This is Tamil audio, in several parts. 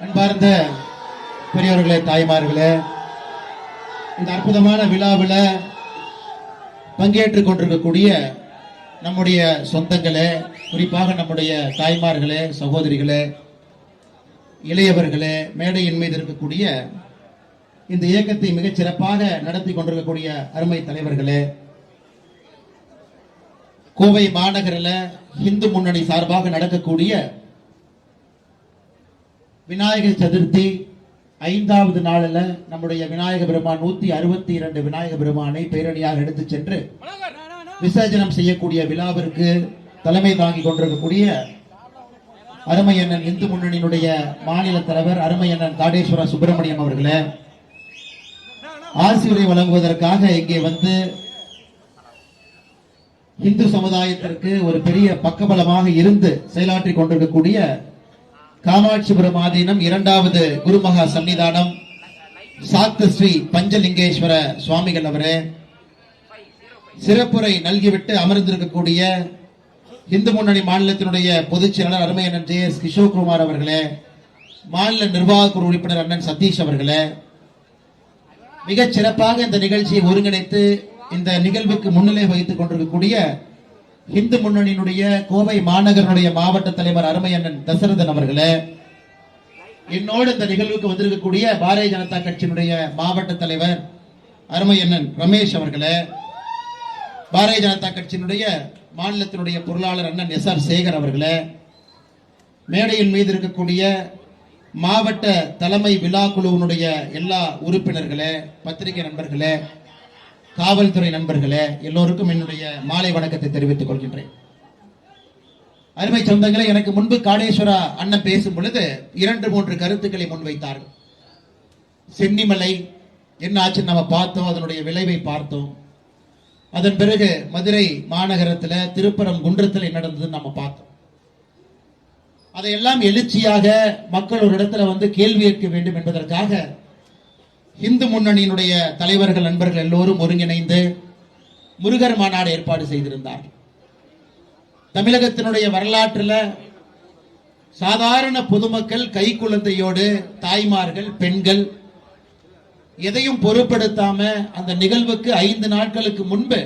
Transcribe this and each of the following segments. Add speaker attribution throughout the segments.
Speaker 1: அன்பார்ந்த பெரியவர்களே, தாய்மார்களே, இந்த அற்புதமான விழாவில் பங்கேற்றுக் கொண்டிருக்கக்கூடிய நம்முடைய சொந்தங்களே, குறிப்பாக நம்முடைய தாய்மார்களே, சகோதரிகளே, இளையவர்களே, மேடையின் மீது இருக்கக்கூடிய இந்த இயக்கத்தை மிகச் சிறப்பாக நடத்தி கொண்டிருக்கக்கூடிய அருமை தலைவர்களே, கோவை மாநகரில் இந்து முன்னணி சார்பாக நடக்கக்கூடிய விநாயகர் சதுர்த்தி 5வது நாளில் நம்முடைய விநாயக பெருமான் 162 விநாயக பெருமானை பேரணியாக எடுத்து சென்று விசர்ஜனம் செய்யக்கூடிய விழாவிற்கு தலைமை தாங்கிக் கொண்டிருக்கக்கூடிய அருமையண்ணன் இந்து முன்னணியினுடைய மாநில தலைவர் அருமையண்ணன் தாடேஸ்வர சுப்பிரமணியம் அவர்களே, ஆசிரியரை வழங்குவதற்காக இங்கே வந்து இந்து சமுதாயத்திற்கு ஒரு பெரிய பக்கபலமாக இருந்து செயலாற்றிக் கொண்டிருக்கக்கூடிய காமாட்சிபுரம் ஆதீனம் 2வது குருமகா சன்னிதானம் சாக்த ஸ்ரீ பஞ்சலிங்கேஸ்வர சுவாமிகள் அவரே, சிறப்புரை நல்கிவிட்டு அமர்ந்திருக்கக்கூடிய இந்து முன்னணி மாநிலத்தினுடைய பொதுச் செயலாளர் அருமையண்ணன் JS கிஷோர்குமார் அவர்களே, மாநில நிர்வாக குழு உறுப்பினர் அண்ணன் சதீஷ் அவர்களே, மிகச் சிறப்பாக இந்த நிகழ்ச்சியை ஒருங்கிணைத்து இந்த நிகழ்வுக்கு முன்னிலை வகித்துக் கொண்டிருக்கக்கூடிய இந்து முன்னணியினுடைய கோவை மாநகரனுடைய மாவட்ட தலைவர் அருமையண்ணன் தசரதன் அவர்களே, என்னோடு இந்த நிகழ்வுக்கு வந்திருக்கக்கூடிய பாரதிய ஜனதா கட்சியினுடைய மாவட்ட தலைவர் அருமையண்ணன் ரமேஷ் அவர்களே, பாரதிய ஜனதா கட்சியினுடைய மாநிலத்தினுடைய பொருளாளர் அண்ணன் SR சேகர் அவர்களே, மேடையின் மீது இருக்கக்கூடிய மாவட்ட தலைமை விழா குழுவினுடைய எல்லா உறுப்பினர்களே, பத்திரிகை நண்பர்களே, காவல்துறை நண்பர்களே, எல்லோருக்கும் என்னுடைய மாலை வணக்கத்தை தெரிவித்துக் கொள்கின்றேன். அருமை சொந்தங்களே, எனக்கு முன்பு காடேஸ்வரா அண்ணன் பேசும் பொழுது 2-3 கருத்துக்களை முன்வைத்தார்கள். சென்னிமலை என்ன ஆச்சுன்னு நம்ம பார்த்தோம், அதனுடைய விளைவை பார்த்தோம். அதன் பிறகு மதுரை மாநகரத்தில் திருப்பரங்குன்றத்தில் என்ன நடந்ததுன்னு நம்ம பார்த்தோம். அதையெல்லாம் எழுச்சியாக மக்கள் ஒரு இடத்துல வந்து கேள்வி கேட்க வேண்டும் என்பதற்காக இந்து முன்னணியினுடைய தலைவர்கள் நண்பர்கள் எல்லோரும் ஒருங்கிணைந்து முருகர் மாநாடு ஏற்பாடு செய்திருந்தார்கள். தமிழகத்தினுடைய வரலாற்றில் சாதாரண பொதுமக்கள் கை குழந்தையோடு தாய்மார்கள் பெண்கள் எதையும் பொருட்படுத்தாம அந்த நிகழ்வுக்கு 5 நாட்களுக்கு முன்பு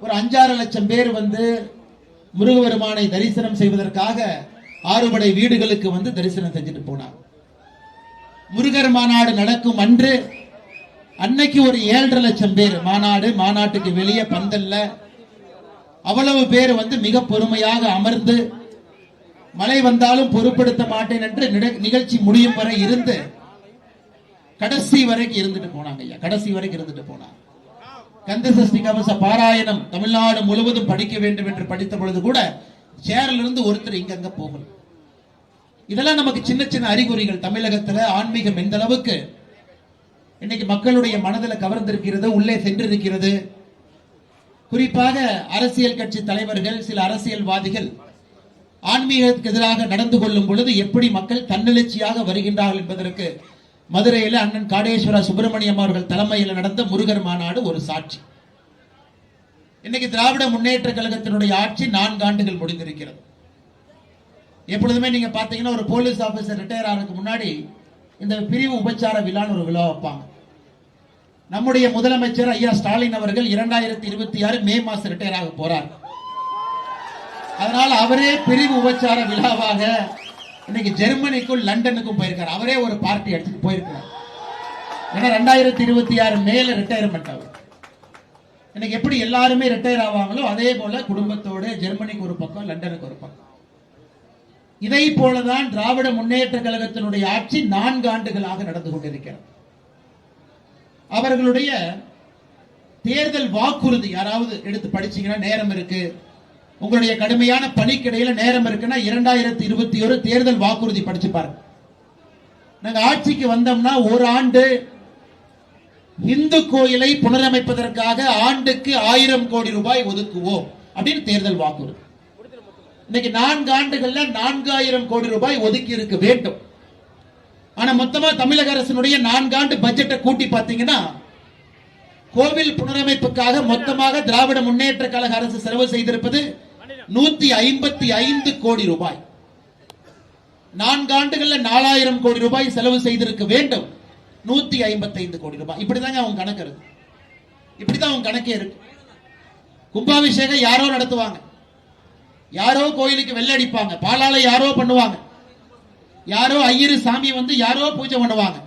Speaker 1: ஒரு 5-6 லட்சம் பேர் வந்து முருகபெருமானை தரிசனம் செய்வதற்காக 6 படை வீடுகளுக்கு வந்து தரிசனம் செஞ்சுட்டு போனார். முருகர் மாநாடு நடக்கும் அன்று அன்னைக்கு ஒரு 7.5 லட்சம் பேர் மாநாட்டுக்கு வெளியே பந்தல்ல அவ்வளவு பேர் வந்து மிக பொறுமையாக அமர்ந்து மழை வந்தாலும் பொருட்படுத்த மாட்டேன் என்று நிகழ்ச்சி முடியும் வரை இருந்து கடைசி வரைக்கும் இருந்துட்டு போனாங்க. கடைசி வரைக்கும் இருந்துட்டு போனாங்க. கந்தசஷ்டி கவச பாராயணம் தமிழ்நாடு முழுவதும் படிக்க வேண்டும் என்று படித்த பொழுது கூட சேர்ல இருந்து ஒருத்தர் இங்க போகல. இதெல்லாம் நமக்கு சின்ன சின்ன அறிகுறிகள். தமிழகத்துல ஆன்மீகம் எந்த அளவுக்கு இன்னைக்கு மக்களுடைய மனதில் கவர்ந்திருக்கிறது, உள்ளே சென்றிருக்கிறது. குறிப்பாக அரசியல் கட்சி தலைவர்கள், சில அரசியல்வாதிகள் ஆன்மீகத்துக்கு எதிராக நடந்து கொள்ளும் பொழுது எப்படி மக்கள் தன்னெழுச்சியாக வருகின்றார்கள் என்பதற்கு மதுரையில் அண்ணன் காடேஸ்வர சுப்பிரமணியம் அவர்கள் தலைமையில் நடந்த முருகர் மாநாடு ஒரு சாட்சி. இன்னைக்கு திராவிட முன்னேற்ற கழகத்தினுடைய ஆட்சி 4 ஆண்டுகள் முடிந்திருக்கிறது. எப்பொழுதுமே நீங்க பாத்தீங்கன்னா ஒரு போலீஸ் ஆபீசர் ரிட்டையர் ஆகிறதுக்கு முன்னாடி இந்த பிரிவு உபச்சார விழான்னு ஒரு விழா வைப்பாங்க. நம்முடைய முதலமைச்சர் ஐயா ஸ்டாலின் அவர்கள் 2026 மே மாசம் ரிட்டையர் ஆக போறார். அதனால அவரே பிரிவு உபச்சார விழாவாக இன்னைக்கு ஜெர்மனிக்கும் லண்டனுக்கும் போயிருக்கார். அவரே ஒரு பார்ட்டி எடுத்துட்டு போயிருக்கார். ஏன்னா 2026 மேல ரிட்டையர்மெண்ட் ஆகும். இன்னைக்கு எப்படி எல்லாருமே ரிட்டையர் ஆவாங்களோ அதே போல குடும்பத்தோட ஜெர்மனிக்கு ஒரு பக்கம், லண்டனுக்கு ஒரு பக்கம். இதை போலதான் திராவிட முன்னேற்ற கழகத்தினுடைய ஆட்சி 4 ஆண்டுகளாக நடந்து கொண்டிருக்கிறது. அவர்களுடைய தேர்தல் வாக்குறுதி யாராவது எடுத்து படிச்சீங்கன்னா நேரம் இருக்கு, உங்களுடைய கடுமையான பணிக்கிடையில நேரம் இருக்குன்னா 2021 தேர்தல் வாக்குறுதி படிச்சு பாருங்க. நாங்க ஆட்சிக்கு வந்தோம்னா ஒரு ஆண்டு இந்து கோயிலை புனரமைப்பதற்காக ஆண்டுக்கு 1000 கோடி ரூபாய் ஒதுக்குவோம் அப்படின்னு தேர்தல் வாக்குறுதி. இன்னைக்கு 4 ஆண்டுகள்ல 4000 கோடி ரூபாய் ஒதுக்கி இருக்க வேண்டும். ஆனா மொத்தமா தமிழக அரசினுடைய 4 ஆண்டு பட்ஜெட்டை கூட்டி பாத்தீங்கன்னா கோவில் புனரமைப்புக்காக மொத்தமாக திராவிட முன்னேற்ற கழக அரசு செலவு செய்திருப்பது 155 கோடி ரூபாய். 4 ஆண்டுகள்ல 4000 கோடி ரூபாய் செலவு செய்திருக்க வேண்டும். 155 கோடி ரூபாய். இப்படிதாங்க அவங்க கணக்கு இருக்கு. இப்படிதான் அவங்க கணக்கே இருக்கு. கும்பாபிஷேகம் யாரோ நடத்துவாங்க, யாரோ கோயிலுக்கு வெள்ளை அடிப்பாங்க, பாலால யாரோ பண்ணுவாங்க, யாரோ ஐயரு சாமி வந்து யாரோ பூஜை பண்ணுவாங்க.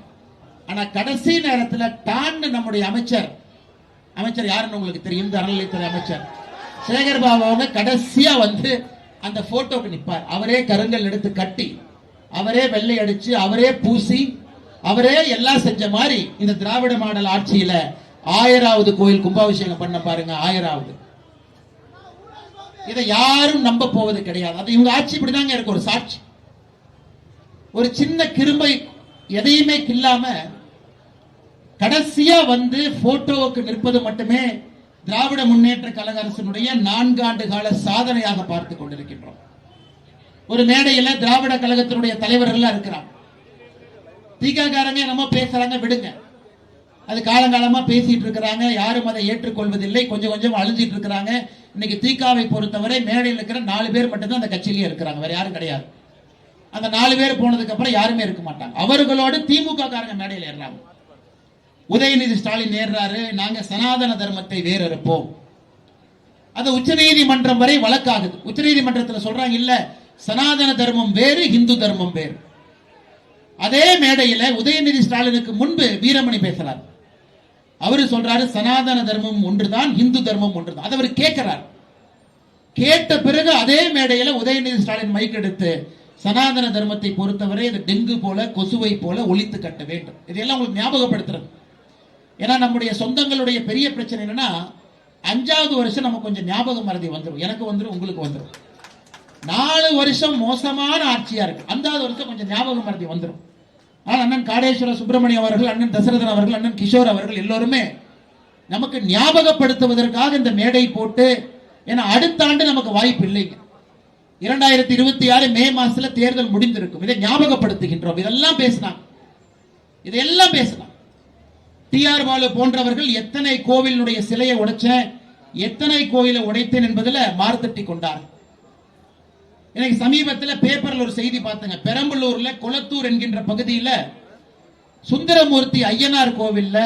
Speaker 1: ஆனா கடைசி நேரத்தில் டான்னு நம்முடைய அமைச்சர் யாருன்னு உங்களுக்கு தெரியும், அறநிலையத்துறை அமைச்சர் சேகர் பாபு அவங்க கடைசியா வந்து அந்த போட்டோக்கு நிற்பார். அவரே கருங்கல் எடுத்து கட்டி, அவரே வெள்ளை அடிச்சு, அவரே பூசி, அவரே எல்லாம் செஞ்ச மாதிரி இந்த திராவிட மாடல் ஆட்சியில 1000வது கோயில் கும்பாபிஷேகம் பண்ண பாருங்க. 1000வது. இதை யாரும் நம்ப போவது கிடையாது. அது இவங்க ஆட்சி இப்படிதாங்க இருக்கு. ஒரு சாட்சி, ஒரு சின்ன கிரும்பை எதையுமே கில்லாம கடைசியா வந்து போட்டோவுக்கு நிற்பது மட்டுமே திராவிட முன்னேற்ற கழக அரசினுடைய 4 ஆண்டு கால சாதனையாக பார்த்துக் கொண்டிருக்கின்றோம். ஒரு மேடையில் திராவிட கழகத்தினுடைய தலைவர்கள் இருக்கிறாங்க. திகாரங்க நம்ம பேசுறாங்க, விடுங்க. அது காலங்காலமா பேசிட்டு இருக்கிறாங்க, யாரும் அதை ஏற்றுக்கொள்வதில்லை, கொஞ்சம் கொஞ்சம் அழிஞ்சிட்டு இருக்கிறாங்க. இன்னைக்கு திகாவை பொறுத்தவரை மேடையில் இருக்கிற 4 பேர் மட்டும்தான் அந்த கட்சியிலேயே இருக்கிறாங்க, வேற யாரும் கிடையாது. அந்த 4 பேர் போனதுக்கு அப்புறம் யாருமே இருக்க மாட்டாங்க. அவர்களோடு திமுக காரங்க மேடையில் ஏறாங்க. உதயநிதி ஸ்டாலின் ஏறாரு, நாங்க சனாதன தர்மத்தை வேறறுப்போம். அது உச்சநீதிமன்றம் வரை வழக்காகுது. உச்சநீதிமன்றத்தில் சொல்றாங்க, இல்ல சனாதன தர்மம் வேறு, இந்து தர்மம் வேறு. அதே மேடையில் உதயநிதி ஸ்டாலினுக்கு முன்பு வீரமணி பேசுறார். அவரு சொல்றாரு சனாதன தர்மம் ஒன்றுதான், இந்து தர்மம் ஒன்றுதான். அதை அவர் கேட்கிறார். கேட்ட பிறகு அதே மேடையில் உதயநிதி ஸ்டாலின் மைக் எடுத்து சனாதன தர்மத்தை பொறுத்தவரை அது டெங்கு போல, கொசுவை போல ஒழித்து கட்ட வேண்டும். இதெல்லாம் உங்களுக்கு ஞாபகப்படுத்துறது. ஏன்னா நம்முடைய சொந்தங்களுடைய பெரிய பிரச்சனை என்னன்னா, 5வது வருஷம் நமக்கு கொஞ்சம் ஞாபக மறதி வந்துடும். எனக்கு வந்துடும், உங்களுக்கு வந்துடும். 4 வருஷம் மோசமான ஆட்சியா இருக்கு, 5வது வருஷம் கொஞ்சம் ஞாபக மறதி வந்துடும். ஆனால் அண்ணன் காடேஸ்வர சுப்பிரமணியம் அவர்கள், அண்ணன் தசரதன் அவர்கள், அண்ணன் கிஷோர் அவர்கள் எல்லோருமே நமக்கு ஞாபகப்படுத்துவதற்காக இந்த மேடை போட்டு, ஏன்னா அடுத்த ஆண்டு நமக்கு வாய்ப்பு இல்லைங்க. 2026 மே மாசத்துல தேர்தல் முடிந்திருக்கும். இதை ஞாபகப்படுத்துகின்றோம். இதெல்லாம் பேசினாங்க, இதெல்லாம் பேசலாம். டிஆர் பாலு போன்றவர்கள் எத்தனை கோவிலுடைய சிலையை உடைச்சேன், எத்தனை கோயிலை உடைத்தேன் என்பதில் மார்த்தட்டி கொண்டார். எனக்கு சமீபத்தில் பேப்பர்ல ஒரு செய்தி பார்த்தேங்க. பெரம்பலூர்ல கொளத்தூர் என்கின்ற பகுதியில் சுந்தரமூர்த்தி ஐயனார் கோவில்ல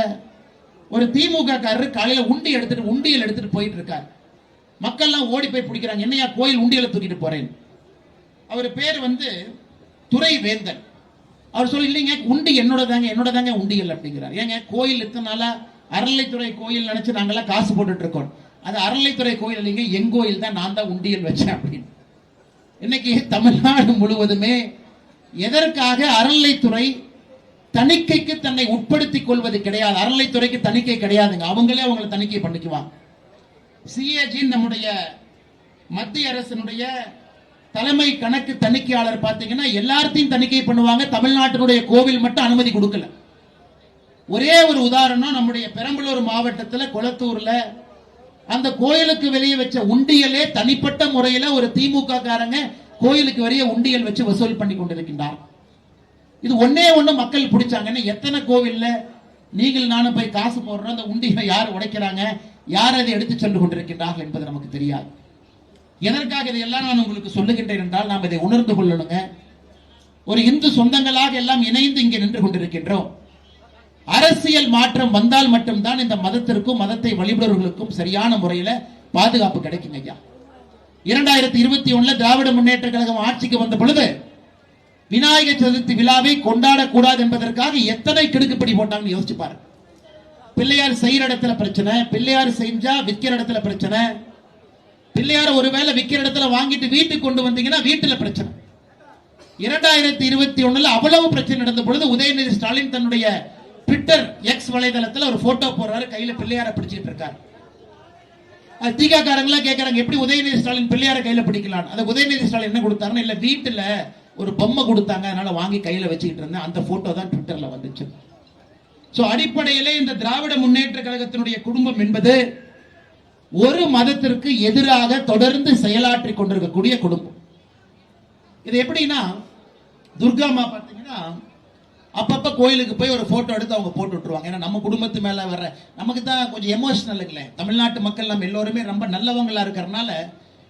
Speaker 1: ஒரு திமுக காரர் காலையில உண்டியல் எடுத்துட்டு போயிட்டு இருக்கார். மக்கள்லாம் ஓடி போய் பிடிக்கிறாங்க. என்னையா கோயில் உண்டியலை தூக்கிட்டு போறேன். அவர் பேர் வந்து துரை வேந்தன். அவர் சொல்லி, இல்லைங்க உண்டி என்னோட தாங்க உண்டியல் அப்படிங்கிறார். ஏங்க கோயில் இத்தனை நாளா அறநிலைத்துறை கோயில் நினைச்சு நாங்கெல்லாம் காசு போட்டுட்டு இருக்கோம். அது அறநிலைத்துறை கோயில் இல்லைங்க, என் கோயில் தான், நான் தான் உண்டியல் வச்சேன் அப்படின்னு. இன்னைக்கு தமிழ்நாடு முழுவதுமே எதற்காக அறநிலைத்துறை தணிக்கைக்கு தன்னை உட்படுத்திக் கொள்வது கிடையாது. அறநிலைத்துறைக்கு தணிக்கை கிடையாதுங்க, அவங்களே அவங்களை தணிக்கை பண்ணிக்குவாங்க. சிஏஜி நம்முடைய மத்திய அரசினுடைய தலைமை கணக்கு தணிக்கையாளர் பார்த்தீங்கன்னா எல்லாத்தையும் தணிக்கை பண்ணுவாங்க. தமிழ்நாட்டினுடைய கோவில் மட்டும் அனுமதி கொடுக்கல. ஒரே ஒரு உதாரணம், நம்முடைய பெரம்பலூர் மாவட்டத்தில் கொளத்தூர்ல அந்த கோயிலுக்கு வெளியே வச்ச உண்டியலே தனிப்பட்ட முறையில் ஒரு திமுக காரங்க கோயிலுக்கு வெளியே உண்டியல் வச்சு வசூல் பண்ணி கொண்டிருக்கின்றார். இது ஒண்ணே மக்கள் பிடிச்சாங்கன்னு எத்தனை கோவில்ல நீங்கள் நானும் போய் காசு போடுறோம், அந்த உண்டியலை யார் உடைக்கிறாங்க, யார் அதை எடுத்து சென்று கொண்டிருக்கின்றார்கள் என்பது நமக்கு தெரியாது. எதற்காக இதையெல்லாம் நான் உங்களுக்கு சொல்லுகின்றேன் என்றால், நாம் இதை உணர்ந்து கொள்ளணுங்க. ஒரு இந்து சொந்தங்களாக எல்லாம் இணைந்து இங்கே நின்று கொண்டிருக்கின்றோம். அரசியல் மாற்றம் வந்தால் மட்டும்தான் இந்த மதத்திற்கும் மதத்தை வழிபடுவர்களுக்கும் சரியான முறையில் பாதுகாப்பு கிடைக்கும் ஐயா. 2021 திராவிட முன்னேற்ற கழகம் ஆட்சிக்கு வந்த பொழுது விநாயகர் சதுர்த்தி விழாவை கொண்டாடக்கூடாது என்பதற்காக எத்தனை கிடுக்குப்படி போட்டாங்கன்னு யோசிச்சு பாருங்க. பிள்ளையார் செய்யற இடத்துல பிரச்சனை, பிள்ளையார் செஞ்சா விற்கிற இடத்துல பிரச்சனை, பிள்ளையார் ஒருவேளை விற்கிற இடத்துல வாங்கிட்டு வீட்டுக்கு கொண்டு வந்தீங்கன்னா வீட்டுல பிரச்சனை. 2021 அவ்வளவு பிரச்சனை நடந்த பொழுது உதயநிதி ஸ்டாலின் தன்னுடைய ட்விட்டர் எக்ஸ் வலைதளத்தில் ஒரு போட்டோ போடுறாரு, கையில பிள்ளையார பிடிச்சிட்டு இருக்காரு. திக காரங்களா கேட்கறாங்க, எப்படி உதயநிதி ஸ்டாலின் பிள்ளையார கையில பிடிக்கலாம். அது உதயநிதி ஸ்டாலின் என்ன கொடுத்தாருன்னு, இல்ல வீட்டுல ஒரு பொம்மை கொடுத்தாங்க, அதனால வாங்கி கையில வச்சுக்கிட்டு இருந்தேன். அந்த போட்டோ தான் ட்விட்டர்ல வந்துச்சு. சோ அடிப்படையிலே இந்த திராவிட முன்னேற்ற கழகத்தினுடைய குடும்பம் என்பது ஒரு மதத்திற்கு எதிராக தொடர்ந்து செயலாற்றி கொண்டிருக்கக்கூடிய குடும்பம். இது எப்படின்னா, துர்காமா பார்த்தீங்கன்னா அப்பப்ப கோயிலுக்கு போய் ஒரு போட்டோ எடுத்து அவங்க போட்டு விட்டுருவாங்க. ஏன்னா நம்ம குடும்பத்து மேல வர நமக்கு தான் கொஞ்சம் எமோஷனல் இல்லைங்களே. தமிழ்நாட்டு மக்கள் நம்ம எல்லோருமே ரொம்ப நல்லவங்களா இருக்கிறதுனால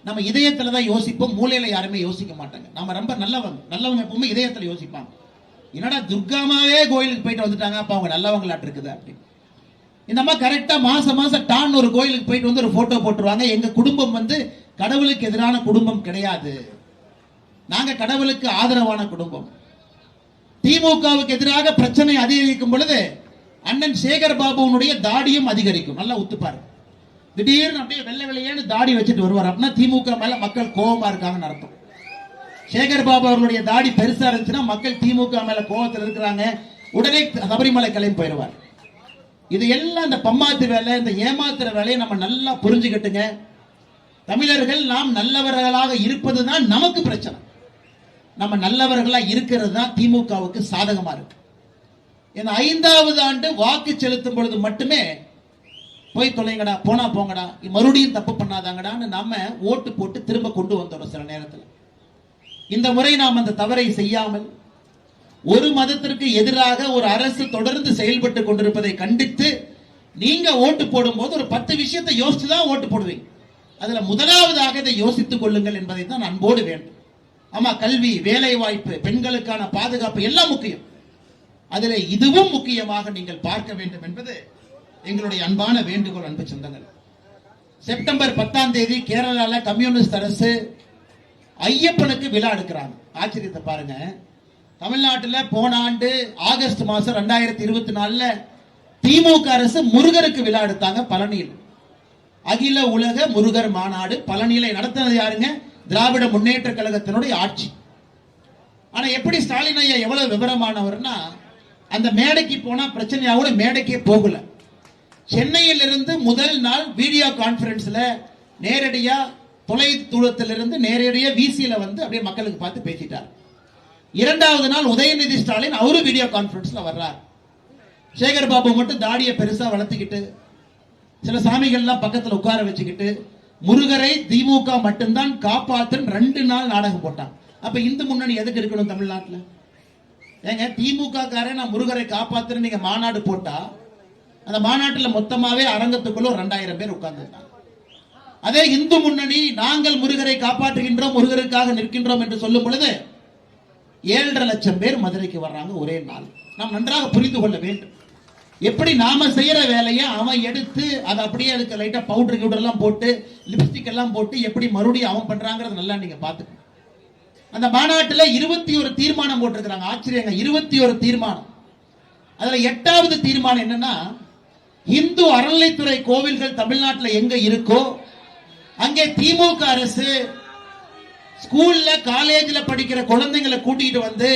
Speaker 1: நம்ம இதயத்துல தான் யோசிப்போம், மூளையில யாருமே யோசிக்க மாட்டாங்க. நம்ம ரொம்ப நல்லவங்க எப்பவுமே இதயத்துல யோசிப்பாங்க. என்னடா துர்காமாவே கோயிலுக்கு போயிட்டு வந்துட்டாங்க, அப்ப அவங்க நல்லவங்களாட்டு இருக்குது அப்படின்னு. இந்த மாதிரி கரெக்டா மாசம் டான் ஒரு கோயிலுக்கு போயிட்டு வந்து ஒரு போட்டோ போட்டுருவாங்க. எங்க குடும்பம் வந்து கடவுளுக்கு எதிரான குடும்பம் கிடையாது, நாங்க கடவுளுக்கு ஆதரவான குடும்பம். திமுகவுக்கு எதிராக பிரச்சனை அதிகரிக்கும் பொழுது அண்ணன் சேகர் பாபுனுடைய தாடியும் அதிகரிக்கும். நல்லா உத்துப்பாரு. திடீர்னு அப்படியே வெள்ளை வெள்ளையேன்னு தாடி வச்சுட்டு வருவார். அப்படின்னா திமுக மேல மக்கள் கோபமா இருக்காங்கன்னு அர்த்தம். சேகர் பாபு அவர்களுடைய தாடி பெருசா இருந்துச்சுன்னா மக்கள் திமுக மேல கோபத்தில் இருக்கிறாங்க, உடனே சபரிமலை கிளம்பி போயிடுவார். இது எல்லாம் இந்த பம்மாத்து வேலை, இந்த ஏமாத்துற வேலையை நம்ம நல்லா புரிஞ்சுக்கிட்டுங்க. தமிழர்கள் நாம் நல்லவர்களாக இருப்பதுதான் நமக்கு பிரச்சனை. நம்ம நல்லவர்களா இருக்கிறது தான் திமுகவுக்கு சாதகமா இருக்கு. இந்த 5வது ஆண்டு வாக்கு செலுத்தும் பொழுது மட்டுமே போய் தொலைங்கடா, போனா போங்கடா, மறுபடியும் தப்பு பண்ணாதாங்கடான்னு நாம ஓட்டு போட்டு திரும்ப கொண்டு வந்தோம் சில நேரத்தில். இந்த முறை நாம் அந்த தவறை செய்யாமல் ஒரு மதத்திற்கு எதிராக ஒரு அரசு தொடர்ந்து செயல்பட்டு கொண்டிருப்பதை கண்டித்து நீங்க ஓட்டு போடும் போது ஒரு 10 விஷயத்தை யோசிச்சு தான் ஓட்டு போடுவீங்க. அதுல முதலாவதாக இதை யோசித்துக் கொள்ளுங்கள் என்பதை தான் நான் அன்போடு வேண்டும். ஆமா, கல்வி, வேலை வாய்ப்பு, பெண்களுக்கான பாதுகாப்பு எல்லாம் முக்கியம். அதில் இதுவும் முக்கியமாக நீங்கள் பார்க்க வேண்டும் என்பது எங்களுடைய அன்பான வேண்டுகோள். அன்பு சொந்தங்கள், செப்டம்பர் 10ஆம் தேதி கேரளால கம்யூனிஸ்ட் அரசு ஐயப்பனுக்கு விழா எடுக்கிறாங்க. ஆச்சரியத்தை பாருங்க. தமிழ்நாட்டில் போன ஆண்டு ஆகஸ்ட் மாசம் 2024 திமுக அரசு முருகருக்கு விழா எடுத்தாங்க பழனியில். அகில உலக முருகர் மாநாடு பழனியில நடத்தினது யாருங்க? திராவிட முன்னேற்ற கழகத்தினுடைய ஆட்சி. ஆனா எப்படி ஸ்டாலின் ஐயா எவ்வளவு விவரமானவர்னா, அந்த மேடைக்கு போனா பிரச்சனையா கூட மேடைக்கே போகல. சென்னையில் இருந்து முதல் நாள் வீடியோ கான்பரன்ஸ்ல நேரடியா தொலை தூரத்திலிருந்து நேரடியா விசியில வந்து அப்படியே மக்களுக்கு பார்த்து பேசிட்டார். 2வது நாள் உதயநிதி ஸ்டாலின் அவரு வீடியோ கான்பரன்ஸ்ல வர்றார். சேகர் பாபு மட்டும் தாடியை பெருசா வளர்த்துக்கிட்டு சில சாமிகள்லாம் பக்கத்தில் உட்கார வச்சுக்கிட்டு முருகரை திமுக மட்டும்தான் காப்பாற்று 2 நாள் நாடகம் போட்டான். அப்ப இந்து முன்னணி எதுக்கு இருக்கணும் தமிழ்நாட்டில்? ஏங்க, திமுக காரன் நான் முருகரை காப்பாத்துறேன் நீங்க மாநாடு போட்டா அந்த மாநாட்டில் மொத்தமாவே அரங்கத்துக்குள்ள 2000 பேர் உட்கார்ந்துட்டாங்க. அதே இந்து முன்னணி நாங்கள் முருகரை காப்பாற்றுகின்றோம், முருகருக்காக நிற்கின்றோம் என்று சொல்லும் பொழுது 7.5 லட்சம் பேர் மதுரைக்கு வர்றாங்க ஒரே நாள். நாம் நன்றாக புரிந்து கொள்ள வேண்டும். எப்படி நாம செய்யற வேலையை அவன் எடுத்து அதை அப்படியே அதுக்கு லைட்டா பவுடர் கிவுடர் எல்லாம் போட்டு லிப்ஸ்டிக் எல்லாம் போட்டு எப்படி மறுபடியும் அவன் பண்றாங்கிறது நல்லா நீங்க பாத்துக்கணும். அந்த மாநாட்டில் 21 தீர்மானம் போட்டிருக்கிறாங்க. ஆச்சரியங்க, 21 தீர்மானம். அதுல 8வது தீர்மானம் என்னன்னா, இந்து அறநிலைத்துறை கோவில்கள் தமிழ்நாட்டில் எங்க இருக்கோ அங்கே திமுக அரசு ஸ்கூல்ல காலேஜ்ல படிக்கிற குழந்தைங்களை கூட்டிட்டு வந்து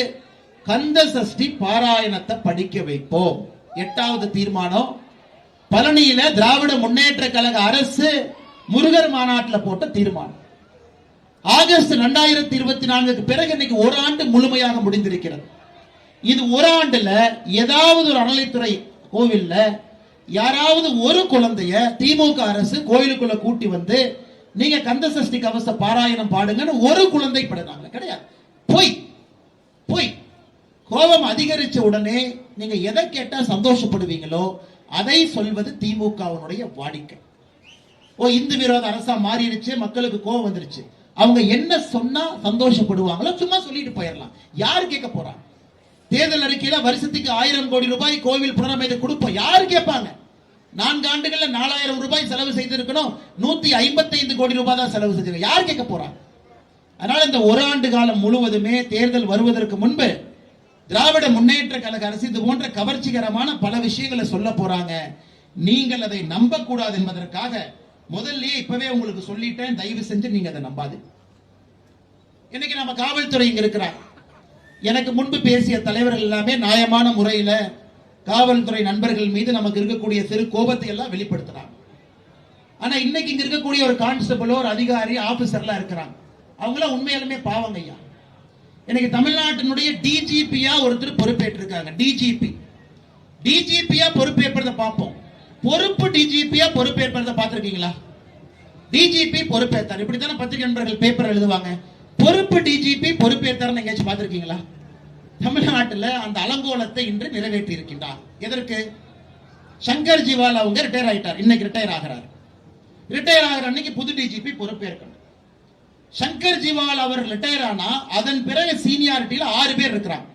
Speaker 1: கந்த சஷ்டி பாராயணத்தை படிக்க வைப்போம். 8வது தீர்மானம். பழனியில திராவிட முன்னேற்ற கழக அரசு முருகர் மாநாட்டில் போட்ட தீர்மானம். ஆகஸ்ட் 2024 பிறகு இன்னைக்கு ஒரு ஆண்டு முழுமையாக முடிந்திருக்கிறது. இது ஒரு ஆண்டுல ஏதாவது ஒரு அறநிலைத்துறை கோவில்ல யாராவது ஒரு குழந்தைய திமுக அரசு கோயிலுக்குள்ள கூட்டி வந்து நீங்க கந்த சஷ்டி கவச பாராயணம் பாடுங்கன்னு ஒரு குழந்தை படுறாங்க கிடையாது. போய் போய் கோபம் அதிகரிச்ச உடனே நீங்க எதை கேட்டா சந்தோஷப்படுவீங்களோ அதை சொல்வது திமுகவினுடைய வாடிக்கை. இந்து விரோத அரசா மாறிடுச்சு, மக்களுக்கு கோபம் வந்துருச்சு, அவங்க என்ன சொன்னா சந்தோஷப்படுவாங்களோ சும்மா சொல்லிட்டு போயிடலாம். யாரு கேட்க போறாங்க? தேர்தல் அறிக்கையில வருஷத்துக்கு 1000 கோடி ரூபாய் கோவில் புனரமைத்து கொடுப்போம். யாரு கேட்பாங்க? 4 ஆண்டுகள்ல 4000 ரூபாய் செலவு செய்திருக்கணும், 155 கோடி ரூபாய் தான் செலவு செஞ்சிருக்கோம். யார் கேட்க போறாங்க? அதனால இந்த ஒரு ஆண்டு காலம் முழுவதுமே தேர்தல் வருவதற்கு முன்பு திராவிட முன்னேற்ற கழக அரசு இது போன்ற கவர்ச்சிகரமான பல விஷயங்களை சொல்ல போறாங்க. நீங்கள் அதை நம்ப கூடாது என்பதற்காக முதல்லயே இப்பவே உங்களுக்கு சொல்லிட்டேன், தயவு செஞ்சு நீங்க அதை நம்பாது. இன்னைக்கு நம்ம காவல்துறை இங்க இருக்கிறாங்க. எனக்கு முன்பு பேசிய தலைவர்கள் எல்லாமே நியாயமான முறையில காவல்துறை நண்பர்கள் மீது நமக்கு இருக்கக்கூடிய சிறு கோபத்தை எல்லாம் வெளிப்படுத்துறாங்க. ஆனா இன்னைக்கு இங்க இருக்கக்கூடிய ஒரு கான்ஸ்டபிளோ ஒரு அதிகாரி ஆபீசர்லாம் இருக்கிறாங்க, அவங்களாம் உண்மையாலுமே பாவங்க ஐயா. இன்னைக்கு தமிழ்நாட்டினுடைய டிஜிபியா ஒருத்தர் பொறுப்பேற்றிருக்காங்க. டிஜிபியா பொறுப்பேற்பதை பார்ப்போம். பொறுப்பு டிஜிபியா பொறுப்பேற்பதை பார்த்திருக்கீங்களா? டிஜிபி பொறுப்பேற்றார், இப்படித்தானே பத்திரிகை நண்பர்கள் பேப்பர் எழுதுவாங்க. பொறுப்பு டிஜிபி பொறுப்பேற்றார் எங்கேயாச்சும் பார்த்திருக்கீங்களா? தமிழ்நாட்டில் அந்த அலங்கோலத்தை இன்று நிறைவேற்றி இருக்கின்றார். எதற்கு? சங்கர் ஜிவால் அவங்க ரிட்டையர் ஆயிட்டார், இன்னைக்கு ரிட்டையர் ஆகிறார். ரிட்டையர் ஆகிற அன்னைக்கு புது டிஜிபி பொறுப்பேற்கணும். சங்கர் ஜிவால் அவர் ரிட்டையர் ஆனா அதன் பிறகு சீனியாரிட்டியில 6 பேர் இருக்கிறாங்க.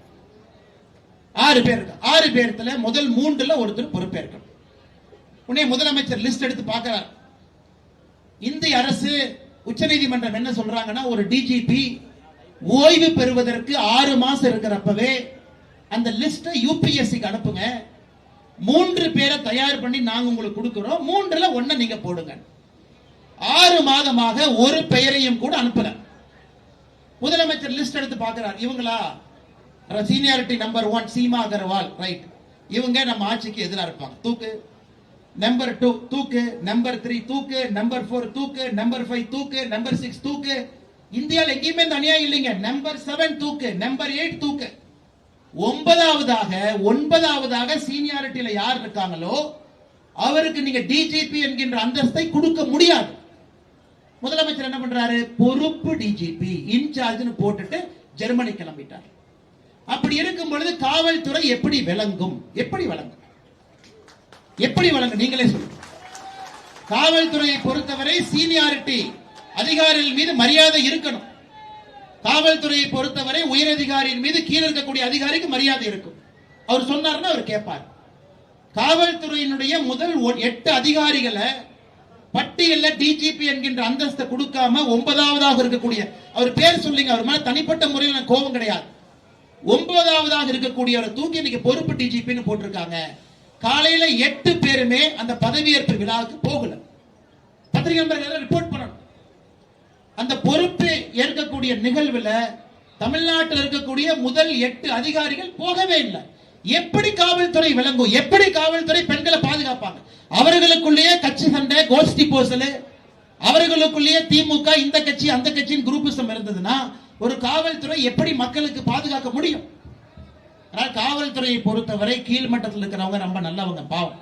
Speaker 1: 6 பேர்ல முதல் 3ல ஒருத்தர் பொறுப்பேற்கணும். உடனே முதலமைச்சர் லிஸ்ட் எடுத்து பார்க்கிறார். இந்திய அரசு உச்சநீதிமன்றம் என்ன சொல்றாங்கன்னா, ஒரு டிஜிபி ஓய்வு பெறுவதற்கு 6 மாசம் இருக்கிறப்பவே அந்த லிஸ்ட யூபிஎஸ்சிக்கு அனுப்புங்க. 3 பேரை தயார் பண்ணி நாங்க உங்களுக்கு கொடுக்கிறோம். 3ல 1 நீங்க போடுங்க. 6 மாதமாக ஒரு பெயரையும் கூட அனுப்பல. முதலமைச்சர் லிஸ்ட் எடுத்து பார்க்கிறார். இவங்களா seniority number 1 Seema Agarwal, right, இவங்க நம்ம ஆட்சிக்கு எதிராக இருப்பாங்க, தூக்கு. நம்பர் 2 தூக்கு, நம்பர் 3 தூக்கு, நம்பர் 4 தூக்கு, நம்பர் 5 தூக்கு, நம்பர் 6 தூக்கு. இந்தியாவில் எங்கேயுமே அநியாயம் இல்லைங்க. நம்பர் 7 தூக்கு, நம்பர் 8 தூக்கு. 9வது சீனியாரிட்டியில யார் இருக்காங்களோ அவருக்கு நீங்க டிஜிபி என்கின்ற அந்தஸ்தை கொடுக்க முடியாது. முதலமைச்சர் என்ன பண்றாரு, பொறுப்பு டிஜிபி இன்சார்ஜ்னு போட்டுட்டு ஜெர்மனி கிளம்பிட்டார். அப்படி இருக்கும் பொழுது காவல்துறை எப்படி விளங்கும்? நீங்களே சொல்லுங்க. காவல்துறையை பொறுத்தவரை சீனியாரிட்டி அதிகாரிகள் மீது மரியாதை இருக்கணும். காவல்துறையை பொறுத்தவரை உயரதிகாரியின் மீது கீழே இருக்கக்கூடிய அதிகாரிக்கு மரியாதை இருக்கும். அவர் சொன்னார்னா அவர் கேட்பார். காவல்துறையினுடைய முதல் 8 அதிகாரிகளை பட்டியல்ல டிஜிபி என்கின்ற அந்தஸ்தை கொடுக்காம 9வதாக இருக்கக்கூடிய, அவர் பேர் சொல்லுங்க, அவர் மேல தனிப்பட்ட முறையில் கோபம் கிடையாது. 9வதாக இருக்கக்கூடியவரை தூக்கி இன்னைக்கு பொறுப்பு டிஜிபின்னு போட்டிருக்காங்க. காலையில 8 பேருமே அந்த பதவியேற்பு விழாவுக்கு போகல. பத்திரிகை நண்பர்கள் ரிப்போர்ட் பண்ணணும். அந்த பொறுப்பு ஏற்கக்கூடிய நிகழ்வுல தமிழ்நாட்டில் இருக்கக்கூடிய முதல் 8 அதிகாரிகள் போகவே இல்லை. எப்படி காவல்துறை விளங்கும்? எப்படி காவல்துறை பெண்களை பாதுகாப்பாங்க? அவர்களுக்குள்ளேயே கட்சி சண்டை, கோஷ்டி போசல், அவர்களுக்குள்ளேயே திமுக இந்த கட்சி அந்த கட்சியின் குரூப்பிசம் இருந்ததுன்னா ஒரு காவல்துறை எப்படி மக்களுக்கு பாதுகாக்க முடியும்? காவல்துறையை பொறுத்தவரை கீழ்மட்டத்தில் இருக்கிறவங்க ரொம்ப நல்லவங்க, பாவம்.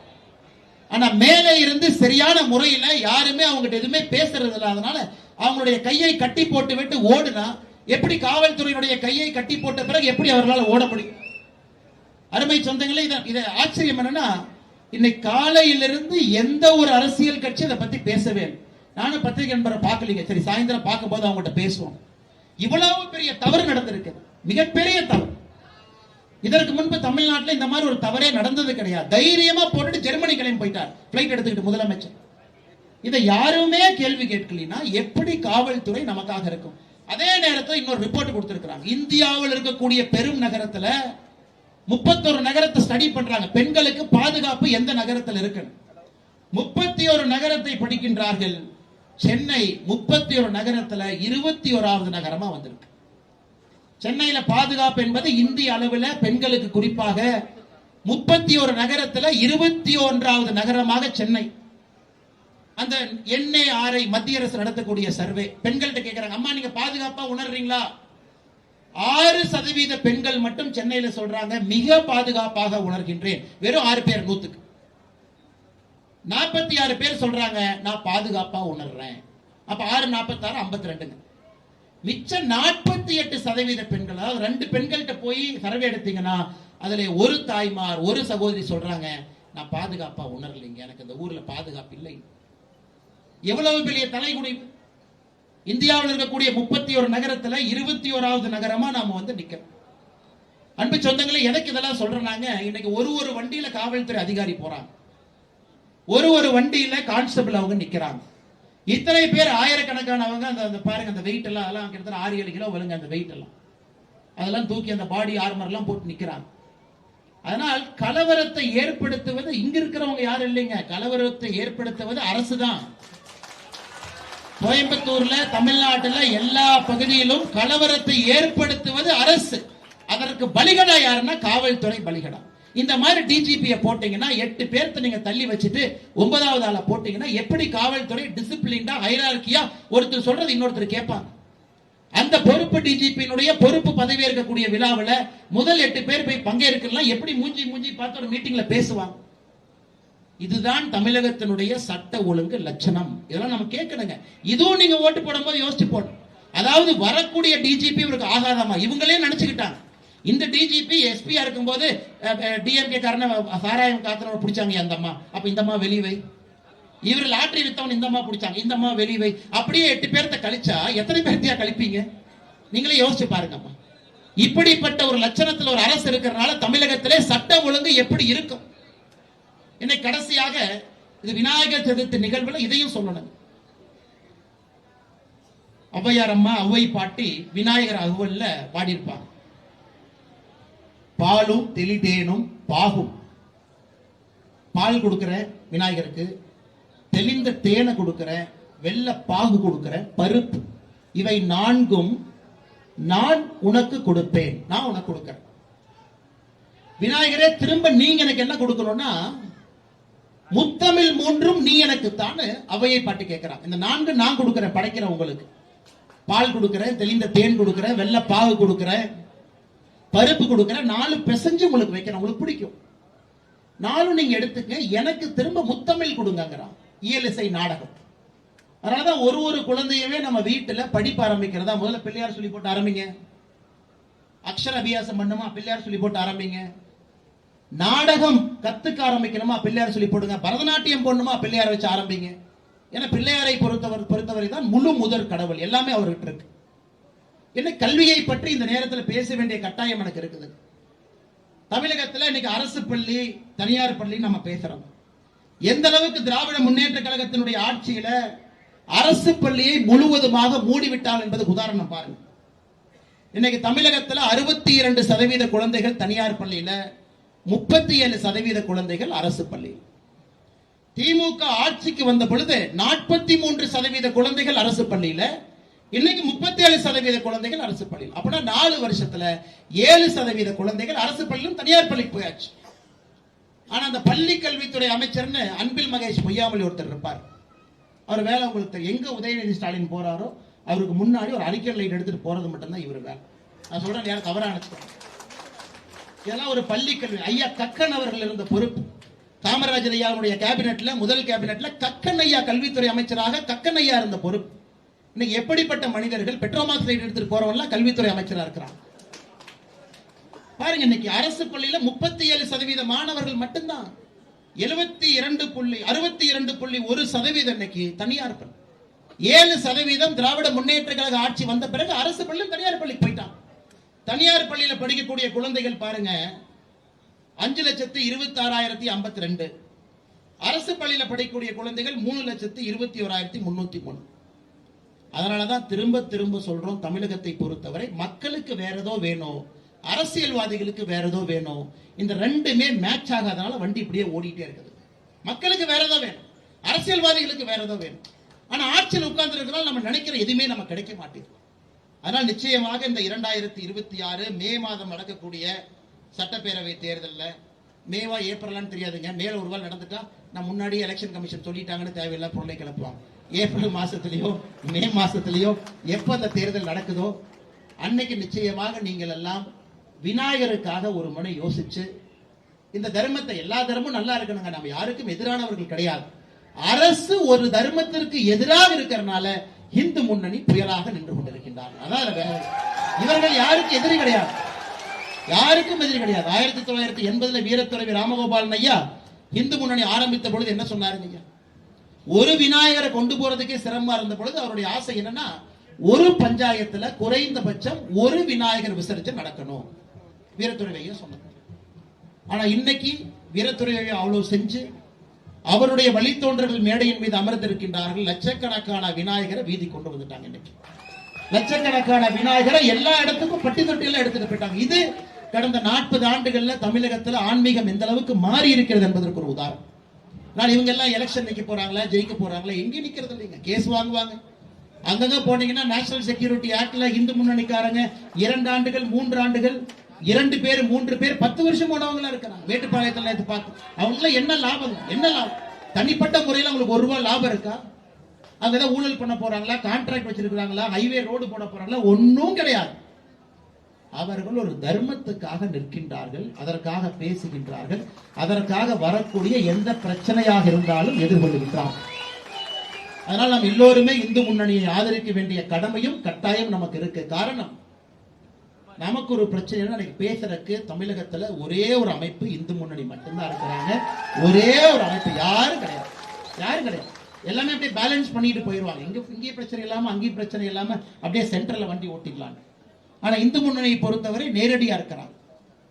Speaker 1: ஆனா மேலே இருந்து சரியான முறையில யாருமே அவங்ககிட்ட எதுவுமே பேசுறது இல்லை. அதனால அவங்களுடைய கையை கட்டி போட்டு விட்டு ஓடுனா எப்படி காவல்துறையினுடைய கையை கட்டி போட்ட பிறகு எப்படி அவர்களால் ஓட முடியும்? அருமை சொந்தங்களே, இத ஆச்சரியம் என்னன்னா, இன்னைக்கு காலையிலிருந்து எந்த ஒரு அரசியல் கட்சி அதை பத்தி பேசவே. நானும் பத்திரிகை நண்பரை பார்க்கலீங்க. சரி, சாயந்தரம் பார்க்கும் போது அவங்ககிட்ட பேசுவோம். இவ்வளவு பெரிய தவறு நடந்திருக்கு, மிகப்பெரிய தவறு. இதற்கு முன்பு தமிழ்நாட்டில் இந்த மாதிரி ஒரு தவறே நடந்தது கிடையாது. தைரியமா போட்டுட்டு ஜெர்மனி கிளம்பி போயிட்டார், பிளைட் எடுத்துக்கிட்டு முதலமைச்சர். இதை யாருமே கேள்வி கேட்கலனா எப்படி காவல்துறை நமக்காக இருக்கும்? அதே நேரத்தில் இன்னொரு ரிப்போர்ட் கொடுத்திருக்கிறாங்க. இந்தியாவில் இருக்கக்கூடிய பெரும் நகரத்துல 31 நகரத்தை ஸ்டடி பண்றாங்க. பெண்களுக்கு பாதுகாப்பு எந்த நகரத்தில் இருக்கு? 31 நகரத்தை படிக்கின்றார்கள். சென்னை 31 நகரத்துல 21வது நகரமா வந்திருக்கு. சென்னையில பாதுகாப்பு என்பது இந்திய அளவில் பெண்களுக்கு குறிப்பாக 31 நகரத்துல 21வது நகரமாக சென்னை. அந்த NARI மத்திய அரசு நடத்தக்கூடிய சர்வே பெண்கள்கிட்ட கேட்கிறாங்க, அம்மா நீங்க பாதுகாப்பா உணர்றீங்களா? 6% பெண்கள் மட்டும் சென்னையில சொல்றாங்க மிக பாதுகாப்பாக உணர்கின்றேன். வெறும் 6 பேர் 100க்கு. 46 பேர் சொல்றாங்க நான் பாதுகாப்பா உணர்றேன். அப்ப 6 46 52. மிச்ச 48% பெண்கள், அதாவது 2 பெண்கள்கிட்ட போய் சர்வே எடுத்தீங்கன்னா அதுல ஒரு தாய்மார் ஒரு சகோதரி சொல்றாங்க நான் பாதுகாப்பா உணரலைங்க, எனக்கு இந்த ஊர்ல பாதுகாப்பு இல்லை. எவ்வளவு பெரிய தலைகுனிவு! இந்தியாவில் இருக்கக்கூடிய 31 நகரத்துல 21வது நகரமா நாம வந்து நிக்கிறோம். அன்பு சொந்தங்களே, எதற்கு இதெல்லாம் சொல்றாங்க? இன்னைக்கு ஒரு வண்டியில காவல்துறை அதிகாரி போறாங்க, ஒரு வண்டியில கான்ஸ்டபிள் அவங்க நிக்கிறாங்க. இத்தனை பேர் ஆயிரக்கணக்கானவங்க. அந்த பாருங்க, அந்த வெயிட் எல்லாம் அதெல்லாம் கிட்டத்தட்ட 6-7 கிலோ வருங்க. அந்த வெயிட் எல்லாம் அதெல்லாம் தூக்கி அந்த பாடி ஆர்மர் எல்லாம் போட்டு நிக்கிறாங்க. அதனால் கலவரத்தை ஏற்படுத்துவது இங்க இருக்கிறவங்க யாரும் இல்லைங்க. கலவரத்தை ஏற்படுத்துவது அரசு தான். கோயம்புத்தூர்ல, தமிழ்நாட்டில் எல்லா பகுதியிலும் கலவரத்தை ஏற்படுத்துவது அரசு. அதற்கு பலிகடா யாருன்னா காவல்துறை பலிகடா. இந்த மாதிரி டிஜிபியை போட்டீங்கன்னா 8 பேர்த்த நீங்க தள்ளி வச்சுட்டு 9வது ஆளை போட்டீங்கன்னா எப்படி காவல்துறை டிசிப்ளின்டா ஹைரார்கியா ஒருத்தர் சொல்றது இன்னொருத்தர் கேட்பாங்க. அந்த பொறுப்பு டிஜிபியினுடைய பொறுப்பு பதவி இருக்கக்கூடிய விழாவில் முதல் 8 பேர் போய் பங்கேற்கலாம். எப்படி மூஞ்சி பார்த்து ஒரு மீட்டிங்ல பேசுவாங்க? இதுதான் தமிழகத்தினுடைய சட்ட ஒழுங்கு லட்சணம். இதெல்லாம் நம்ம கேட்கணுங்க. இதுவும் நீங்க ஓட்டு போடும்போது யோசிச்சு போடணும். அதாவது வரக்கூடிய டிஜிபி இவருக்கு ஆகாதமா இவங்களே நினைச்சுக்கிட்டாங்க. இந்த டிஜிபி எஸ்பியா இருக்கும்போது டிஎம்கே காரன சாராயம் காத்துறவங்க பிடிச்சாங்க அந்த அம்மா. அப்ப இந்த அம்மா வெளியே வை. இவர் லாட்டரி வித்தவன் இந்த அம்மா பிடிச்சாங்க, இந்த அம்மா வெளியே அப்படியே 8 பேர்த்த கழிச்சா எத்தனை பேர்த்தையா கழிப்பீங்க? நீங்களே யோசிச்சு பாருங்கம்மா. இப்படிப்பட்ட ஒரு லட்சணத்தில் ஒரு அரசு இருக்கிறனால தமிழகத்திலே சட்டம் ஒழுங்கு எப்படி இருக்கும்? இன்னைக்கு கடைசியாக இது விநாயகர் சதுர்த்தி நிகழ்வுல இதையும் சொல்லணும். ஔவையார் அம்மா ஔவை பாட்டி விநாயகர் அகவல்ல பாடியிருப்பாங்க. பாலும் தெளிதேனும் பாகும், பால் கொடுக்கிற விநாயகருக்கு, தெளிந்த தேனை கொடுக்கிற, வெள்ள பாகு கொடுக்கிற, பருப்பு, இவை 4ம் நான் உனக்கு கொடுப்பேன், நான் உனக்கு கொடுக்கிறேன். விநாயகரே திரும்ப நீங்க எனக்கு என்ன கொடுக்கணும்னா முத்தமிழ் 3ம் நீ எனக்கு தான் அவையை பாட்டு கேட்கிறான். இந்த 4 நான் கொடுக்கிறேன், படைக்கிறேன் உங்களுக்கு. பால் கொடுக்கிறேன், தெளிந்த தேன் கொடுக்கிறேன், வெள்ள பாகு கொடுக்கிறேன், பருப்பு கொடுக்கிறேன், 4 பிசைஞ்சு உங்களுக்கு வைக்கிறேன், உங்களுக்கு பிடிக்கும். 4 நீங்க எடுத்துக்க, எனக்கு திரும்ப முத்தமிழ் கொடுங்கிறான். இயலிசை நாடகம். அதனாலதான் ஒரு குழந்தையவே நம்ம வீட்டுல படிப்பு ஆரம்பிக்கிறதா முதல்ல பிள்ளையார் சொல்லி போட்டு ஆரம்பிங்க. அக்ஷர அபியாசம் பண்ணுமா பிள்ளையார் சொல்லி போட்டு ஆரம்பிங்க. நாடகம் கத்துக்க ஆரம்பிக்கணுமா பிள்ளையார் சொல்லி போடுங்க. பரதநாட்டியம் போடணுமா பிள்ளையார் வச்சு ஆரம்பிங்க. ஏன்னா பிள்ளையாரை பொறுத்தவரை தான் முழு முதற் கடவுள், எல்லாமே அவர்கிட்ட இருக்கு. என்ன கல்வியை பற்றி இந்த நேரத்தில் பேச வேண்டிய கட்டாயம் எனக்கு இருக்குது. தமிழகத்தில் இன்னைக்கு அரசு பள்ளி தனியார் பள்ளி நம்ம பேசுறோம். எந்த அளவுக்கு திராவிட முன்னேற்ற கழகத்தினுடைய ஆட்சியில அரசு பள்ளியை முழுவதுமாக மூடிவிட்டால் என்பதுக்கு உதாரணம் பாருங்க. இன்னைக்கு தமிழகத்தில் 62% குழந்தைகள் தனியார் பள்ளியில, 37% குழந்தைகள் அரசு பள்ளி. திமுக ஆட்சிக்கு வந்த பொழுது 43% குழந்தைகள் அரசு பள்ளியில, இன்னைக்கு 37% குழந்தைகள் அரசு பள்ளியில். அப்படின்னா 4 வருஷத்துல 7% குழந்தைகள் அரசு பள்ளியிலும் தனியார் பள்ளிக்கு போயாச்சு. ஆனா அந்த பள்ளி கல்வித்துறை அமைச்சர்னு அன்பில் மகேஷ் பொய்யாமொழி ஒருத்தர் இருப்பார். அவர் வேலை உங்களுக்கு எங்க உதயநிதி ஸ்டாலின் போறாரோ அவருக்கு முன்னாடி ஒரு அறிக்கை லைட் எடுத்துட்டு போறது மட்டும்தான் இவர் வேலை. நான் சொல்றேன், யாரும் தவறா நினைச்சுக்கோங்க. இதெல்லாம் ஒரு பள்ளி கல்வி. ஐயா கக்கன் அவர்கள் இருந்த பொறுப்பு. காமராஜர் ஐயாவுடைய கேபினெட்ல, முதல் கேபினெட்ல கக்கன் ஐயா கல்வித்துறை அமைச்சராக கக்கன் ஐயா இருந்த பொறுப்பு. இன்னைக்கு எப்படிப்பட்ட மனிதர்கள் பெட்ரோமாக்ஸ் லைட் எடுத்துட்டு போறவங்க கல்வித்துறை அமைச்சரா இருக்கிறாங்க பாருங்க. இன்னைக்கு அரசு பள்ளியில 37% மாணவர்கள் மட்டும்தான். 62.1% இன்னைக்கு தனியார் பள்ளி. 7% திராவிட முன்னேற்ற கழக ஆட்சி வந்த பிறகு அரசு பள்ளி தனியார் பள்ளிக்கு போயிட்டான். தனியார் பள்ளியில படிக்கக்கூடிய குழந்தைகள் பாருங்க 5,26,052. அரசு பள்ளியில படிக்கக்கூடிய குழந்தைகள் 3,21,303. அதனாலதான் திரும்ப திரும்ப சொல்றோம், தமிழகத்தை பொறுத்தவரை மக்களுக்கு வேற ஏதோ வேணும், அரசியல்வாதிகளுக்கு வேற ஏதோ வேணும். இந்த ரெண்டுமே மேட்ச் ஆகாதனால வண்டி இப்படியே ஓடிட்டே இருக்குது. மக்களுக்கு வேற ஏதோ வேணும், அரசியல்வாதிகளுக்கு வேற ஏதோ வேணும். ஆனா ஆட்சியில் உட்கார்ந்து இருக்கிறால் நம்ம நினைக்கிற எதுவுமே நம்ம கிடைக்க மாட்டேங்குது. அதனால் நிச்சயமாக இந்த 2026 மே மாதம் நடக்கக்கூடிய சட்டப்பேரவை தேர்தலில், மேவா ஏப்ரலான்னு தெரியாதுங்க, மேல ஒரு நாள் நடந்துட்டா நான் முன்னாடியே எலெக்ஷன் கமிஷன் சொல்லிட்டாங்கன்னு தேவையில்லை பொருளை கிளப்புவாங்க. ஏப்ரல் மாசத்திலேயோ மே மாசத்திலேயோ எப்ப அந்த தேர்தல் நடக்குதோ அன்னைக்கு நிச்சயமாக நீங்கள் எல்லாம் விநாயகருக்காக ஒரு முறை யோசிச்சு இந்த தர்மத்தை, எல்லா தர்மமும் நல்லா இருக்கணுங்க, நம்ம யாருக்கும் எதிரானவர்கள் கிடையாது. அரசு ஒரு தர்மத்திற்கு எதிராக இருக்கிறனால இந்து முன்னணி புயலாக நின்று கொண்டிருக்கின்றார்கள். அதாவது இவர்கள் யாருக்கும் எதிரி கிடையாது, யாருக்கும் எதிரி கிடையாது. 1980 வீரத்துறவி ராமகோபாலன் ஐயா இந்து முன்னணி ஆரம்பித்த பொழுது என்ன சொன்னாருங்க ஐயா? ஒரு விநாயகரை கொண்டு போறதுக்கே சிரமமா இருந்த பொழுது அவருடைய ஆசை என்னன்னா, ஒரு பஞ்சாயத்துல குறைந்தபட்சம் ஒரு விநாயகர் விசர்ஜனை நடக்கணும், வீரத்துறவி ஐயா சொன்னார். ஆனா இன்னைக்கு வீரத்துறை ஐயா அவ்வளவு செஞ்சு அவருடைய வழித்தோன்றர்கள் மேடையின் மீது அமர்ந்திருக்கின்றார்கள். லட்சக்கணக்கான விநாயகரை வீதி கொண்டு வந்துட்டாங்க. இன்னைக்கு லட்சக்கணக்கான விநாயகரை எல்லா இடத்துக்கும் பட்டி தொட்டியெல்லாம் எடுத்துட்டு போயிட்டாங்க. இது கடந்த 40 ஆண்டுகள்ல தமிழகத்துல ஆன்மீகம் எந்த அளவுக்கு மாறி இருக்கிறது என்பதற்கு ஒரு உதாரணம். நான் இவங்க எல்லாம் எலெக்ஷன் நிக்க போறாங்களா, ஜெயிக்க போறாங்களா, எங்க நிக்கிறது இல்லைங்க, கேஸ் வாங்குவாங்க. அங்கங்க போனீங்கன்னா நேஷனல் செக்யூரிட்டி ஆக்ட்ல இந்து முன்னணிக்காரங்க 2 ஆண்டுகள் 3 ஆண்டுகள் 2 பேர் 3 பேர் 10 வருஷம் போனவங்களா இருக்கிறாங்க. வேட்டுப்பாளையத்துல பார்த்து அவங்க என்ன லாபம், என்ன லாபம்? தனிப்பட்ட முறையில் அவங்களுக்கு 1 ரூபாய் லாபம் இருக்கா? அங்க ஏதாவது ஊழல் பண்ண போறாங்களா, கான்ட்ராக்ட் வச்சிருக்காங்களா, ஹைவே ரோடு போட போறாங்களா? ஒன்னும் கிடையாது. அவர்கள் ஒரு தர்மத்துக்காக நிற்கின்றார்கள், அதற்காக பேசுகின்றார்கள், அதற்காக வரக்கூடிய எந்த பிரச்சனையாக இருந்தாலும் எதிர்கொள்கின்றார்கள். அதனால் நாம் எல்லோருமே இந்து முன்னணியை ஆதரிக்க வேண்டிய கடமையும் கட்டாயம் நமக்கு இருக்கு. காரணம், நமக்கு ஒரு பிரச்சனை பேசுறதுக்கு தமிழகத்துல ஒரே ஒரு அமைப்பு இந்து முன்னணி மட்டும்தான் இருக்கிறாங்க. ஒரே ஒரு அமைப்பு, யாரும் கிடையாது, யாரும் கிடையாது. எல்லாமே அப்படியே பேலன்ஸ் பண்ணிட்டு போயிடுவாங்க. இங்கேயும் பிரச்சனை இல்லாம அங்கேயும் பிரச்சனை இல்லாம அப்படியே சென்ட்ரல்ல வண்டி ஓட்டிடலாம். ஆனா இந்து முன்னணியை பொறுத்தவரை நேரடியா இருக்கிறாங்க.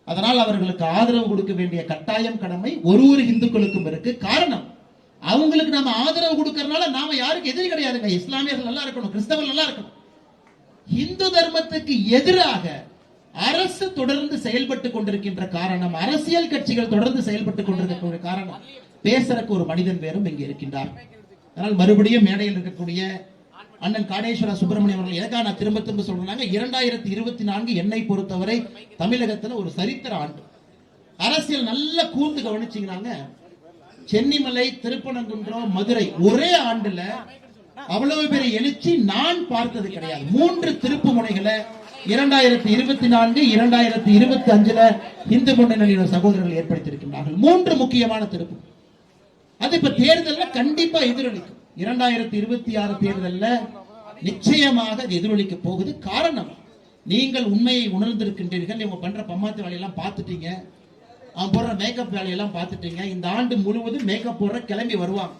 Speaker 1: அதனால் அவர்களுக்கு ஆதரவு கொடுக்க வேண்டிய கட்டாயம் கடமை ஒரு இந்துக்களுக்கும் இருக்கு. காரணம், அவங்களுக்கு நாம ஆதரவு கொடுக்கறதுனால நாம யாருக்கு எதிரி கிடையாதுங்க. இஸ்லாமியர்கள் நல்லா இருக்கணும், கிறிஸ்தவர்கள் நல்லா இருக்கணும். இந்து தர்மத்துக்கு எதிராக அரசு தொடர்ந்து செயல்பட்டு கொண்டிருக்கின்ற காரணம், அரசியல் கட்சிகள் தொடர்ந்து செயல்பட்டு கொண்டிருக்கிற காரணம், பேசுறதுக்கு ஒரு மனிதன் வேறும் இங்கே இருக்கின்றார். அதனால் மறுபடியும் மேடையில் இருக்கக்கூடிய அண்ணன் காடேஸ்வர சுப்பிரமணியம் அவர்கள் எதற்காக நான் திரும்ப திரும்ப சொல்றாங்க, 2024 என்னை பொறுத்தவரை தமிழகத்துல ஒரு சரித்திர ஆண்டு. அரசியல் நல்ல கூர்ந்து கவனிச்சீங்கன்னாங்க, சென்னிமலை, திருப்பனங்குன்றம், மதுரை ஒரே ஆண்டுல அவ்வளவு பெரிய எழுச்சி நான் பார்த்தது கிடையாது. 3 திருப்பு முனைகளை 2024, 2025 இந்து முன்னணியின் சகோதரர்கள் ஏற்படுத்தியிருக்கின்றார்கள். 3 முக்கியமான திருப்பு. அது இப்ப தேர்தலில் கண்டிப்பா எதிரொலிக்கும். 2026 தேர்தலில் நிச்சயமாக அது எதிரொலிக்க போகுது. காரணம், நீங்கள் உண்மையை உணர்ந்திருக்கின்றீர்கள். இவங்க பண்ற பம்மாத்து வேலையெல்லாம் பார்த்துட்டீங்க, அவன் போடுற மேக்கப் வேலையெல்லாம் பார்த்துட்டீங்க. இந்த ஆண்டு முழுவதும் மேக்கப் போடுற கிளம்பி வருவாங்க.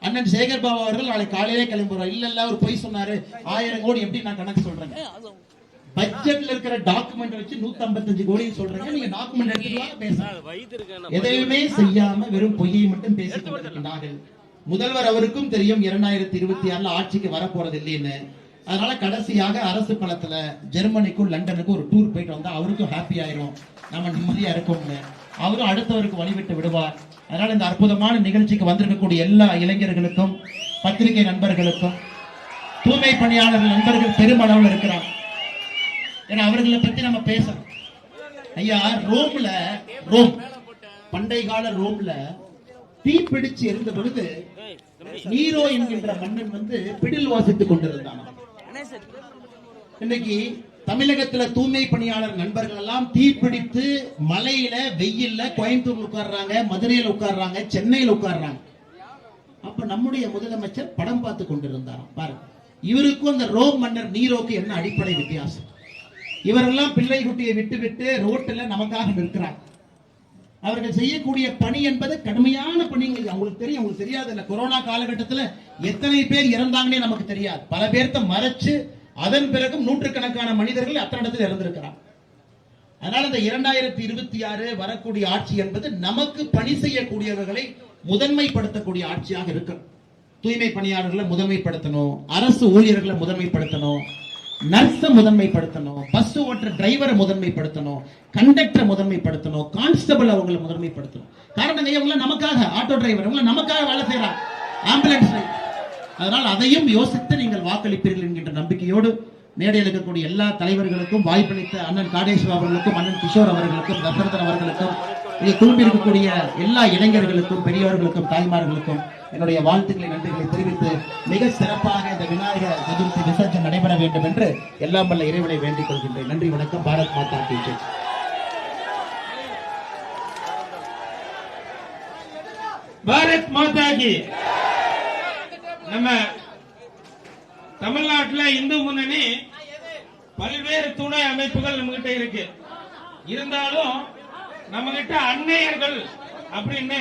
Speaker 1: அண்ணன் சேகர் பாபு அவர்கள் நாளை காலையிலே கிளம்பி வருவார். இல்ல ஒரு பொய் சொன்னாரு, 1000 கோடி எப்படி நான் கணக்கு சொல்றேன், பட்ஜெட்ல இருக்கிற டாக்குமெண்ட் வச்சு 155 கோடி சொல்றீங்க. நீங்க டாக்குமெண்ட் எடுத்துட்டு பேசுங்க. எதையுமே செய்யாம வெறும் பொய்யை மட்டும் பேசிக் கொண்டிருக்கிறார்கள். முதல்வர் அவருக்கும் தெரியும் 2026 ஆட்சிக்கு வரப்போறது இல்லைன்னு. அதனால கடைசியாக அரசு பணத்துல ஜெர்மனிக்கும் லண்டனுக்கும் ஒரு டூர் போயிட்டு வந்தா அவருக்கும் ஹாப்பி ஆயிரும், நம்ம நிம்மதியா இருக்கோம்னு. அவரும் அடுத்தவருக்கு வழிவிட்டு விடுவார். அதனால இந்த அற்புதமான நிகழ்ச்சிக்கு வந்திருக்கக்கூடிய எல்லா இளைஞர்களுக்கும், பத்திரிகை நண்பர்களுக்கும், தூய்மை பணியாளர்கள் நண்பர்கள் பெருமளவில் இருக்கிறாங்க. ஏன்னா அவர்களை பத்தி நம்ம பேசணும். ஐயா, ரோம் பண்டை கால ரோம்ல தீ பிடிச்சு இருந்த பொழுது நீரோ என்கின்ற மன்னன் பிடில் வாசித்துக் கொண்டிருந்தான். இன்னைக்கு தமிழகத்துல தூய்மை பணியாளர் நண்பர்கள் எல்லாம் தீப்பிடித்து மலையில வெயில்ல கோயம்புத்தூர்ல உட்கார்றாங்க, மதுரையில் உட்கார்றாங்க, சென்னையில் உட்கார்றாங்க. அப்ப நம்முடைய முதலமைச்சர் படம் பார்த்து கொண்டிருந்தாராம். பாருங்க, இவருக்கும் அந்த ரோம் மன்னர் நீரோக்கு என்ன அடிப்படை வித்தியாசம். இவரெல்லாம் பிள்ளை குட்டியை விட்டு விட்டு ரோட்டில் நமக்காக நிற்கிறாங்க. அவர்கள் செய்யக்கூடிய பணி என்பது கடுமையான பணிகள். அவங்களுக்கு தெரியும், உங்களுக்கு தெரியாது இல்ல, கொரோனா காலகட்டத்தில் எத்தனை பேர் இறந்தாங்கன்னே நமக்கு தெரியாது. பல பேர்த்த மறைச்சு அதன் பிறகும் நூற்றுக்கணக்கான மனிதர்கள் அத்தனை இடத்தில் இறந்திருக்கிறார். அதனால இந்த 2026 வரக்கூடிய ஆட்சி என்பது நமக்கு பணி செய்யக்கூடியவர்களை முதன்மைப்படுத்தக்கூடிய ஆட்சியாக இருக்கும். தூய்மை பணியாளர்களை முதன்மைப்படுத்தணும், அரசு ஊழியர்களை முதன்மைப்படுத்தணும், நர்ஸ முதன்மைப்படுத்தணும், பஸ் ஓட்டுற டிரைவரை முதன்மைப்படுத்தணும், கண்டக்டரை முதன்மைப்படுத்தணும், கான்ஸ்டபிள் அவங்களை முதன்மைப்படுத்தணும். காரணம், இவங்க நமக்காக, ஆட்டோ டிரைவர் இவங்க நமக்காக வேலை செய்யறாங்க, ஆம்புலன்ஸ். அதனால் அதையும் யோசித்து நீங்கள் வாக்களிப்பீர்கள் என்கின்ற நம்பிக்கையோடு மேடையில் இருக்கக்கூடிய எல்லா தலைவர்களுக்கும், வாய்ப்பளித்த அண்ணன் காடேஸ்வர அவர்களுக்கும், அண்ணன் கிஷோர் அவர்களுக்கும், தசரதன் அவர்களுக்கும், இதை குழுமிருக்கக்கூடிய எல்லா இளைஞர்களுக்கும், பெரியவர்களுக்கும், தாய்மார்களுக்கும் என்னுடைய வாழ்த்துக்களை, நன்றிகளை தெரிவித்து மிக சிறப்பாக இந்த விநாயகர் சதுர்த்தி விசர்ஜனை நடைபெற வேண்டும் என்று எல்லாம் வல்ல இறைவனை வேண்டிக் கொள்கின்றேன். நன்றி, வணக்கம். பாரத் மாதா கி ஜெய்.
Speaker 2: பாரத் மாதா கி. நம்ம தமிழ்நாட்டில் இந்து முன்னணி பல்வேறு துணை அமைப்புகள் நம்ம கிட்ட இருக்கு. இருந்தாலும் நம்ம கிட்ட அன்னையர்கள் அப்படின்னு